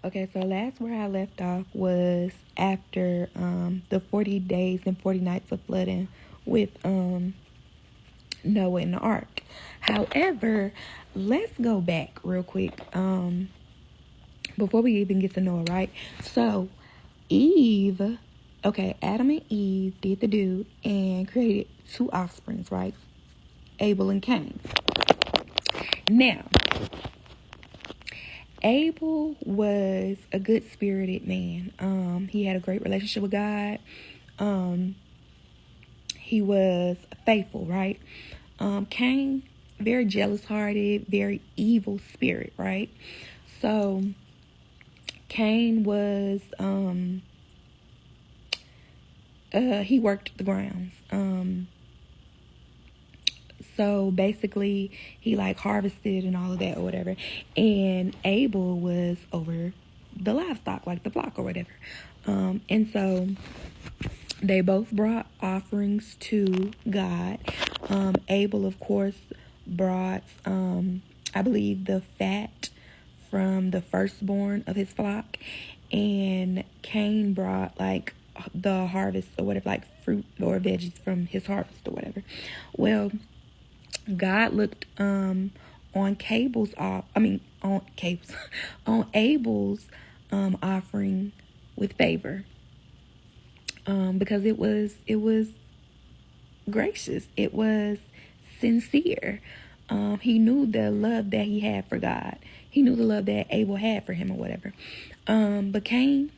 Okay, so last where I left off was after the 40 days and 40 nights of flooding with Noah in the ark. However, let's go back real quick before we even get to Noah, right? So, Eve, okay, Adam and Eve did the do and created two offsprings, right? Abel and Cain. Now, Abel was a good-spirited man. He had a great relationship with God. He was faithful, right? Cain, very jealous-hearted, very evil spirit, right? So Cain was he worked the grounds. So basically he like harvested and all of that or whatever. And Abel was over the livestock, like the flock or whatever. And so they both brought offerings to God. Abel, of course, brought, I believe, the fat from the firstborn of his flock. And Cain brought, like, the harvest or whatever, like fruit or veggies from his harvest or whatever. Well, God looked on Abel's on Abel's offering with favor. Because it was gracious. It was sincere. He knew the love that he had for God. He knew the love that Abel had for him or whatever. But Cain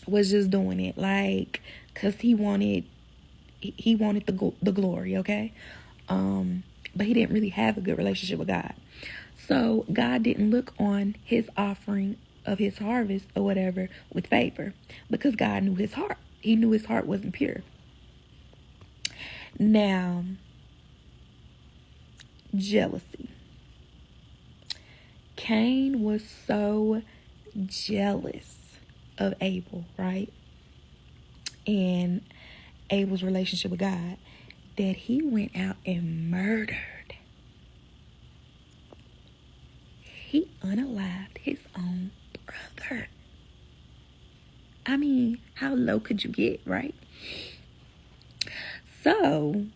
was just doing it like because he wanted the glory, okay? But he didn't really have a good relationship with God. So God didn't look on his offering of his harvest or whatever with favor because God knew his heart. He knew his heart wasn't pure. Now, jealousy. Cain was so jealous of Abel, right? And Abel's relationship with God that he went out and murdered. He unalived his own brother. I mean, how low could you get, right? So,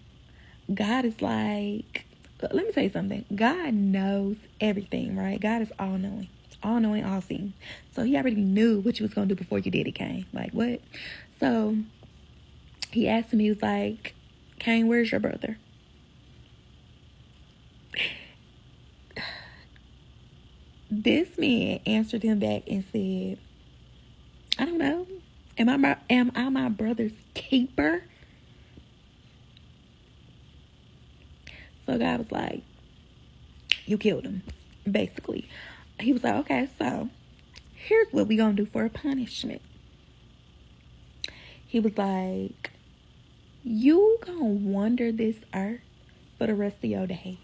God is like, let me tell you something. God knows everything, right? God is all-knowing, all-seeing. So, he already knew what you was going to do before you did it, Cain. Like, what? So, he asked him, he was like, Cain, where's your brother? This man answered him back and said, I don't know. Am I my brother's keeper? So God was like, you killed him, basically. He was like, okay, so here's what we gonna do for a punishment. He was like, you gonna wander this earth for the rest of your days.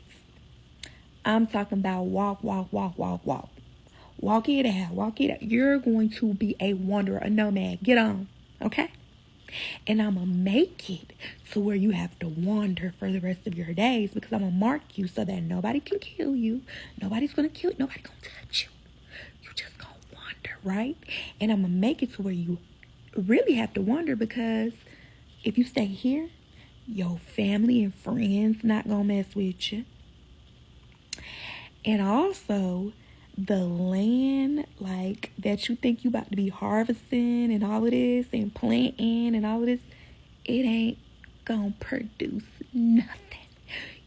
I'm talking about walk. Walk it out. You're going to be a wanderer, a nomad. Get on, okay? And I'm going to make it to where you have to wander for the rest of your days because I'm going to mark you so that nobody can kill you. Nobody's going to kill you. Nobody's going to touch you. You just going to wander, right? And I'm going to make it to where you really have to wander because if you stay here, your family and friends not going to mess with you. And also, the land like that you think you about to be harvesting and all of this and planting and all of this, it ain't gonna produce nothing.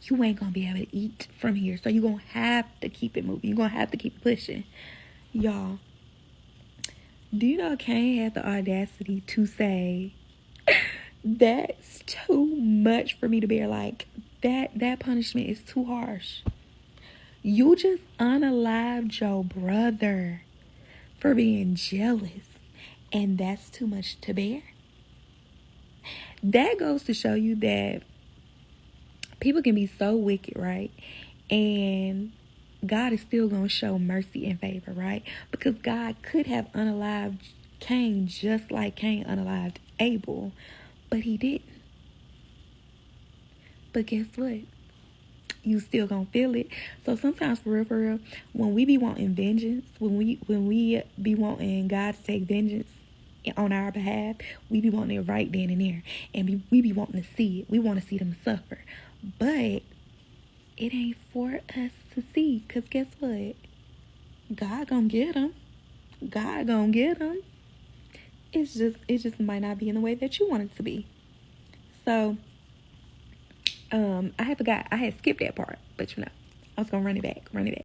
You ain't gonna be able to eat from here. So you're gonna have to keep it moving. You're gonna have to keep pushing. Y'all, do you know Cain had the audacity to say, that's too much for me to bear. Like, that punishment is too harsh. You just unalived your brother for being jealous. And that's too much to bear. That goes to show you that people can be so wicked, right? And God is still going to show mercy and favor, right? Because God could have unalived Cain just like Cain unalived Abel. But he didn't. But guess what? you still gonna feel it. So sometimes for real, when we be wanting vengeance, when we be wanting God to take vengeance on our behalf, we be wanting it right then and there, and we be wanting to see it. We want to see them suffer, but it ain't for us to see. Cause guess what? God gonna get them. God gonna get them. It just might not be in the way that you want it to be. So I had skipped that part, but I was gonna run it back.